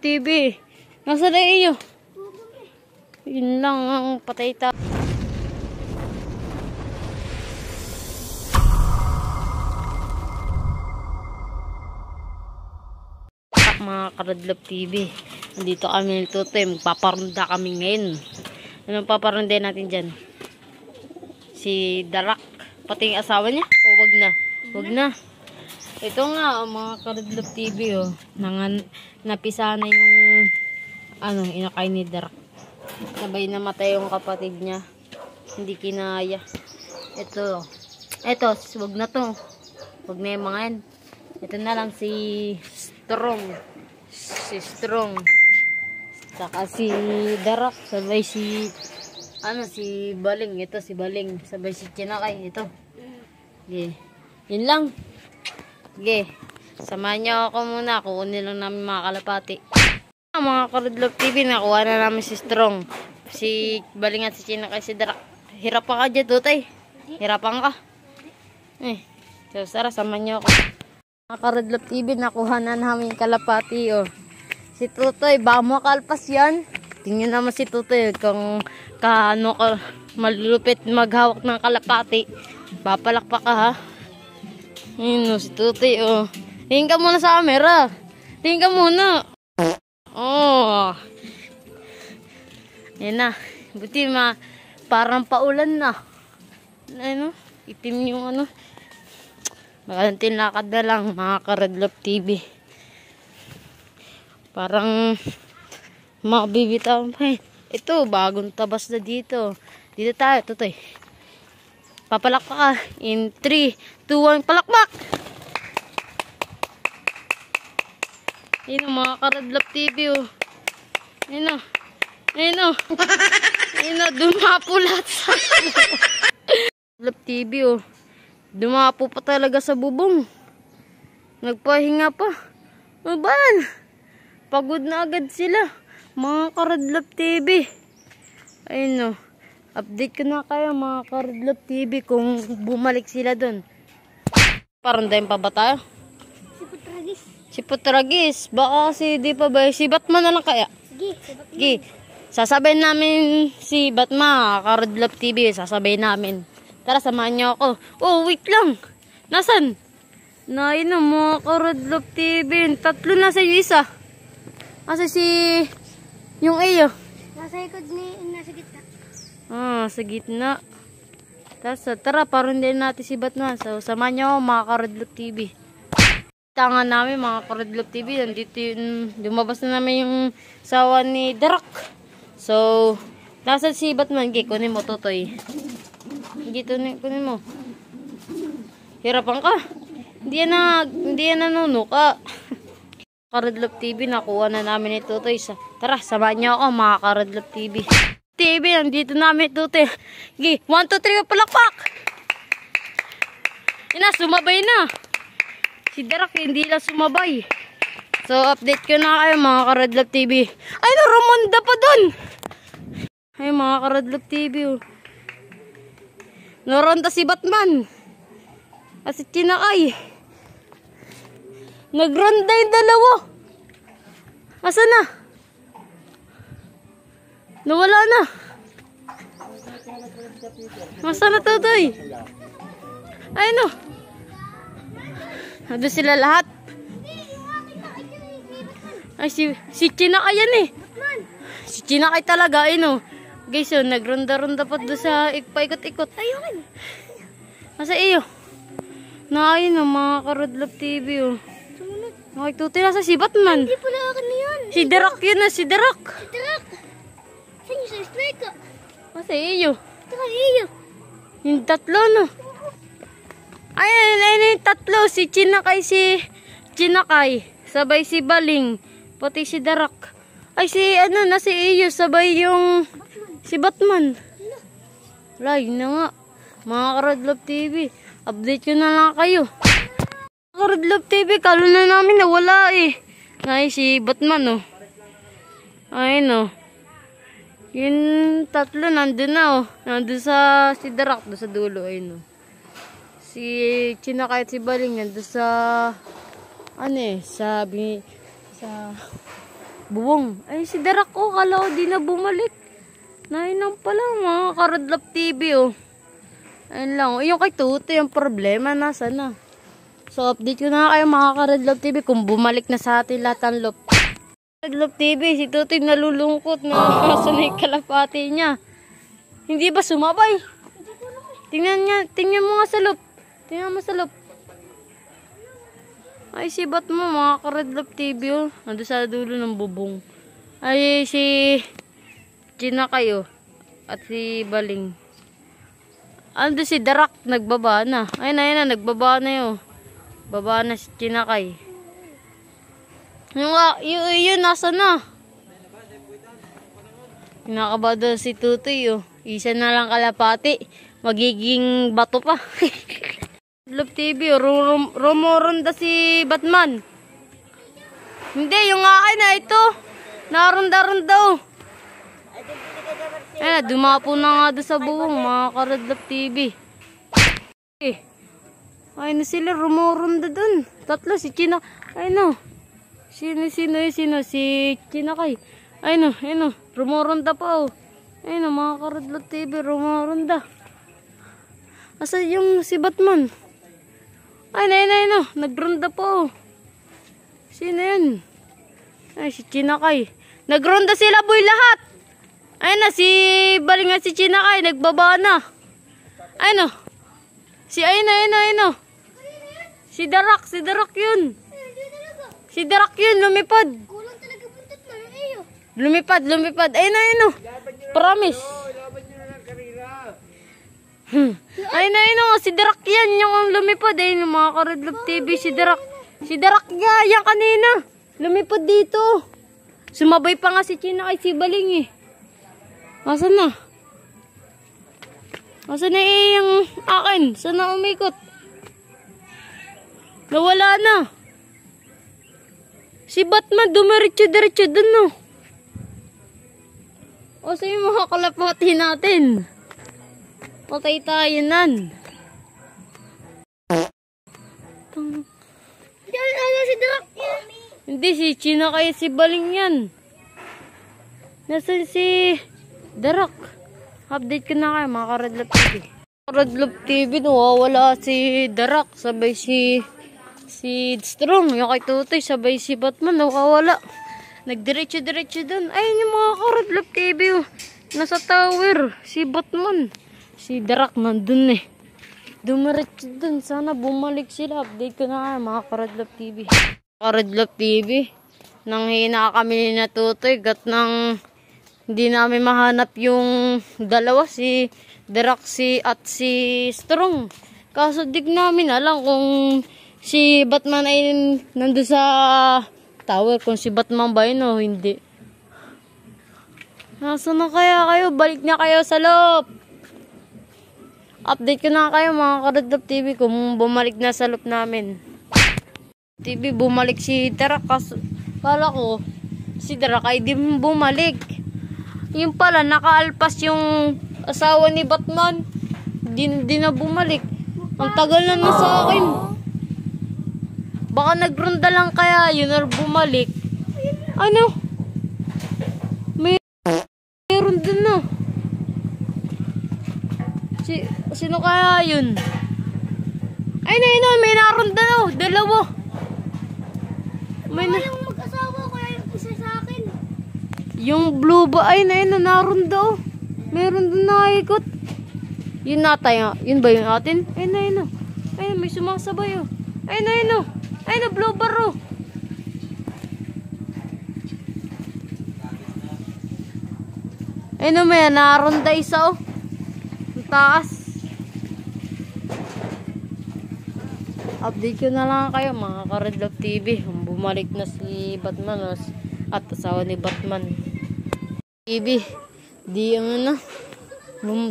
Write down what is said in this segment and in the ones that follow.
TV. Nasa na iyo? Yun lang ang patay ta. Mga Karadlop TV, nandito kami ng Tutoy. Magpaparunda kami ngayon. Anong paparundahin natin dyan? Si Darak, pati yung asawa niya? O wag na? Wag na. Ito nga mga Karadlop TV, oh. Napisa na yung inakay ni Darak. Sabay namatay yung kapatid niya. Hindi kinaya. Ito, wag na to. Wag na yung mga yan. Ito na lang si Strong. Saka si Darak, sabay si Baling. Ito si Baling, sabay si Chinakay. Ito. Okay. Yun lang. Okay. Samahan niyo ako muna. Kukunin lang namin mga kalapati. Mga Karadlop TV, nakuha na namin si Strong. Si Baling at si Chinakay, si Darak. Hirapan ka dyan, Tutay. Hirapan ka. So, Sara, samahan niyo ako. Mga Karadlop TV, nakuha na namin kalapati, oh. Si Tutoy, baka makalpas yan. Tingnan naman si Tutoy, kung malulupit maghawak ng kalapati. Papalakpak ka, ha? Ayun, oh, si Tutoy, oh. Tingin ka muna sa camera. Tingin ka muna. Oh. Yan na. Buti parang paulan na. Itim yung Magantin lakad na lang mga Karadlop TV. Parang makabibitaw pa. Ito, bagong tabas na dito. Dito tayo, Tutoy. Papalakpak ka. In 3, 2, 1, palakpak! Ayun mga Karadlop TV, oh. Ayun o. Dumapo lahat sa Karadlop TV, oh. Dumapo pa talaga sa bubong. Nagpahinga pa. Maban. Pagod na agad sila. Mga Karadlop TV. Ayun o. Update ko na kayo mga Karadlop TV kung bumalik sila dun. Parandayin pa ba tayo? Si Putragis. Baka di pa ba? Si Batman na lang kaya? Sige. Sasabihin namin si Batman, Karadlop TV. Sasabihin namin. Tara, samahan niyo ako. Oh, wait lang. Nasaan? Ayun na, mga Karadlop TV. Tatlo na sa iyo isa. Asa yung iyo? Nasa likod nasa gitna. Sa gitna. Tara, parundahin natin si Batman. So, samahan niyo ako, mga Karadlop TV. Tangan namin, mga Karadlop TV. Nandito lumabas na namin yung sawa ni Darak. So, nasa si Batman. Kunin mo, Tutoy. Kunin mo. Hirapan ka. Hindi yan nanunuka. Karadlop TV, nakuha na namin ito, Tutoy. Tara, samahan niyo ako, mga Karadlop TV. TV, nandito namin ito, Tutoy. 1, 2, 3, palakpak! Sumabay na. Si Darak, hindi lang sumabay. So, update ko na kayo, mga Karadlop TV. Ay, Ramonda pa dun! Ay, mga Karadlop TV, oh. Naronda si Batman. At si Chinakay. Nagronda yung dalawa. Asa na? Nawala na. Asa na, Tutoy? Ay, no. Nandun sila lahat. Ay, si Chinakay yan eh. Si Chinakay talaga, ay no. Guys, yun, nagronda-ronda pa doon sa paikot-ikot. Ayun. Nasa iyo? Ayun, mga Karadlop TV, oh. Tutoy, nasa si Batman. Hindi pala akin na yun. Si Darak yun na, si Darak. Si Darak. Saan yung sa strike ka? Nasa iyo? Saka iyo. Yung tatlo, no? Ayun, yung tatlo. Si Chinakay. Sabay si Baling. Pati si Darak. Ay, nasa iyo. Sabay yung si Batman. Wala, yun na nga. Mga Karadlop TV, update ko na lang kayo. Karadlop TV, kalo na namin nawala eh. Ay, si Batman, oh. Ayun, oh. Yung tatlo, nandun na, oh. Nandun si Darak, doon sa dulo, ayun, oh. Si Chinakay at si Baling, nandun sa Buwong. Ay, si Darak ko. Kala ko di na bumalik. Nainang pala mga Karadlap TV oh. Ayun lang. Yung kay Tuto, yung problema. Nasa na? So, update ko na kayo mga Karadlap TV kung bumalik na sa atin lahat ang loop. Karadlap TV, si Tutoy nalulungkot na sanay kalapati niya. Hindi ba sumabay? Tingnan mo nga sa loop. Tingnan mo sa loop. Ay, si Batman, mga Karadlap TV, oh. Nandun sa dulo ng bubong. Ay, si Gina kayo. At si Baling. Ando si Darak, nagbaba na. Ayun na, nagbaba na yun. Baba na si Gina kay. Yun, nasa na. Nakabado si Tutoy, oh. Isa na lang kalapati. Magiging bato pa. Love TV, rumoronda si Batman. Hindi, yung akin na ito. Naronda-ronda oh. Dumapo na nga doon sa buwong, mga Karadlap TV. Ay na sila, rumoronda doon. Tatlo, si China. Ay no. Sino? Si China kay. Ay no, rumoronda pa oh. Ay no, mga Karadlap TV, rumoronda. Asa yung si Batman? Ay, no. Nagronda po. Sino yun? Ay, si Chinakay. Nagronda sila, boy, lahat. Ay na, si Baling at si Chinakay. Nagbaba na. Ay, no. Ay, no. Si Darak yun. Si Darak yun, lumipad. Kulang talaga buntot na ng iyo. Lumipad. Ay, no. Promise. Ay na, si Darak yan, yung lumipad. Ay, mga Karadlap TV, si Darak. Si Darak yan kanina. Lumipad dito. Sumabay pa nga si China kay si Baling eh. Asan na? Asan na yung akin? Saan na umikot? Nawala na. Si Batman, dumiretso dun no. O sa yung mga kalapati natin. Patay tayo nan. Si Darak yan. Hindi, si China kaya si Baling yan. Nasaan si Darak? Update ko na kayo mga Karadlap TV. Karadlap TV, nawawala si Darak. Sabay si Strong. Yung kay Tutoy, sabay si Batman, nawawala. Nagdiretso dun. Ayun yung mga Karadlap TV. Oh. Nasa tower, si Batman. Si Darak nandun eh. Dumiretso dun. Sana bumalik sila. Update ko na nga mga Karadlap TV. Karadlap TV. Nang hina kami na Tutoy. Gat nang hindi namin mahanap yung dalawa. Si Darak at si Strong. Kaso dig namin alam kung si Batman ay nandun sa tower. Kung si Batman ba yun o hindi. Nasaan na kaya kayo? Balik na kayo sa loob. Update ko na kayo mga Karadlap TV kung bumalik na sa loop namin. TV bumalik si Darak kasi kala ko si Darak ay di bumalik. Yung pala nakaalpas yung asawa ni Batman. Di na bumalik. Ang tagal na sa akin. Baka nagronda lang kaya yun or bumalik. Ano? Meron din na. Sino kaya yun? Ay na, may naronda na. Dalawa. Yung mag-asawa ko yung isa sa akin. Yung blue ba? Ay na, naronda. Meron din nakikot. Yun natay. Yun ba yung atin? Ay na. Ay may sumasabay. Ay na. Ay na, blue bar. Ay na, may naronda isa. Taas. Update ko na lang kayo mga Karadlap TV. Bumalik na si Batman at asawa ni Batman. TV. Di yung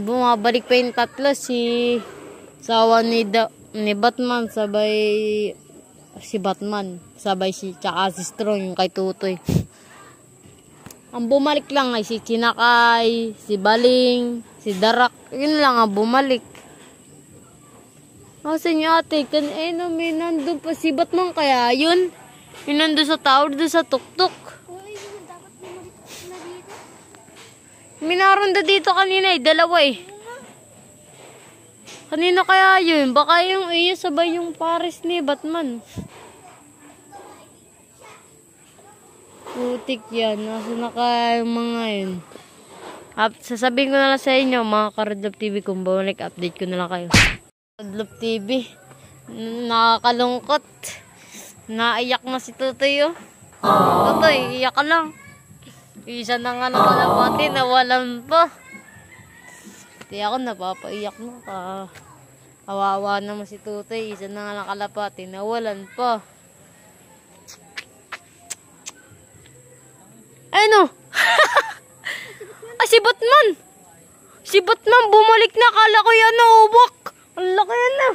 bumabalik pa yung tatlo. Si asawa ni Batman sabay si Batman. Sabay tsaka si Strong yung kay Tutoy. Ang bumalik lang ay si Chinakay, si Baling, si Darak. Yun lang ang bumalik. Kasi niya ate, may nandun pa si Batman kaya yun. Yung nandun sa tower, doon sa tuktok. Minaronda dito kanina eh. Dalawa eh. Kanina kaya yun? Baka yung iyo sabay yung pares ni Batman. Putik yan. Nasa naka yung mga yun. Sasabihin ko na lang sa inyo, mga Karadlop TV, kung bumalik, update ko na lang kayo. Karadlop TV, nakakalungkot. Naiyak na si Tutoy, oh. Tutoy, iyak ka lang. Isa na nga ng kalapati, nawalan pa. Di ako napapaiyak na ka. Kawawa naman si Tutoy, isa na nga ng kalapati, nawalan pa. Ay no! Ay, si Batman! Si Batman bumalik na. Kala ko yan na uwak. Ang laki yan na.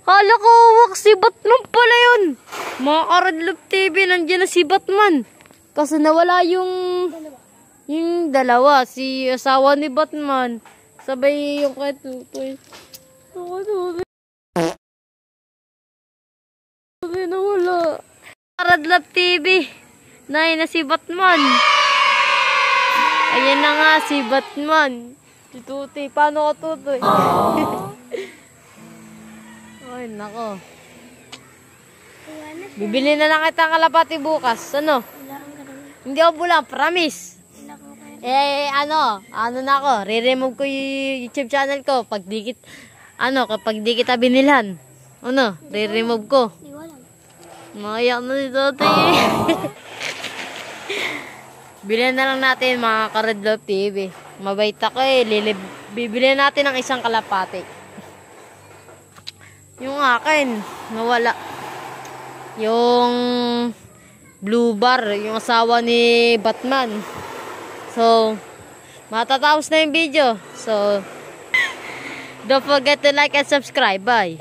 Kala ko uwak. Si Batman pala yun. Mga Karadlop TV, nandiyan na si Batman. Kasi nawala yung dalawa. Si asawa ni Batman. Sabay yung kay Tutoy. Nawala. Karadlop TV. Nay na si Batman. Ayan na nga si Batman. Si Tutoy. Paano ka, Tutoy? Ay, nako. Bibili na lang kita ng kalapati bukas. Ano? Hindi ako bulang. Promise. Ano na ako. Re-remove ko yung YouTube channel ko. Kapag di kita binilhan. Ano? Re-remove ko. Makayak na si Tutoy. Bilhin na lang natin mga Karadlop TV. Mabait ako eh. Bibili natin ng isang kalapati. Yung akin, nawala. Yung blue bar, yung asawa ni Batman. So, matatapos na yung video. So, don't forget to like and subscribe. Bye.